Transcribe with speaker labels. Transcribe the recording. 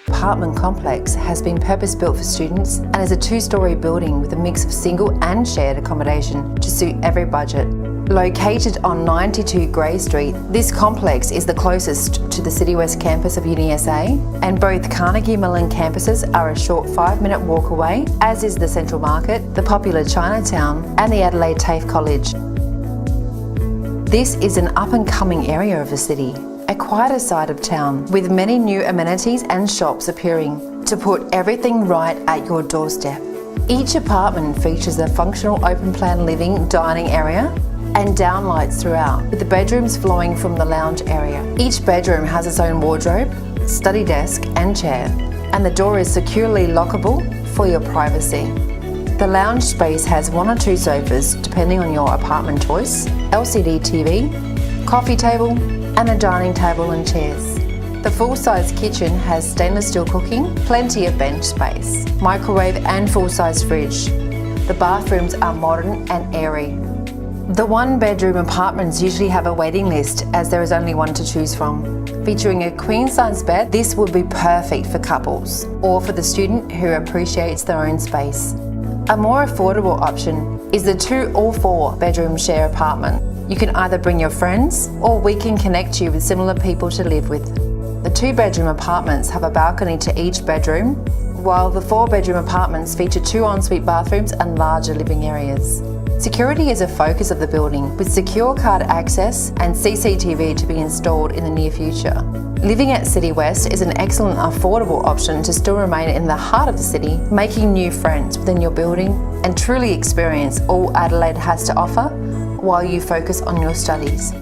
Speaker 1: Apartment complex has been purpose-built for students and is a 2-storey building with a mix of single and shared accommodation to suit every budget. Located on 92 Grey Street, this complex is the closest to the City West campus of UniSA, and both Carnegie Mellon campuses are a short 5-minute walk away, as is the Central Market, the popular Chinatown and the Adelaide TAFE College. This is an up-and-coming area of the city, a quieter side of town with many new amenities and shops appearing to put everything right at your doorstep. Each apartment features a functional open-plan living dining area and downlights throughout, with the bedrooms flowing from the lounge area. Each bedroom has its own wardrobe, study desk and chair, and the door is securely lockable for your privacy. The lounge space has 1 or 2 sofas depending on your apartment choice, LCD TV, coffee table and a dining table and chairs. The full-size kitchen has stainless steel cooking, plenty of bench space, microwave and full-size fridge. The bathrooms are modern and airy. The 1-bedroom apartments usually have a waiting list as there is only one to choose from. Featuring a queen-size bed, this would be perfect for couples or for the student who appreciates their own space. A more affordable option is the 2 or 4-bedroom share apartment. You can either bring your friends or we can connect you with similar people to live with. The 2-bedroom apartments have a balcony to each bedroom, while the 4-bedroom apartments feature 2 ensuite bathrooms and larger living areas. Security is a focus of the building, with secure card access and CCTV to be installed in the near future. Living at City West is an excellent affordable option to still remain in the heart of the city, making new friends within your building and truly experience all Adelaide has to offer while you focus on your studies.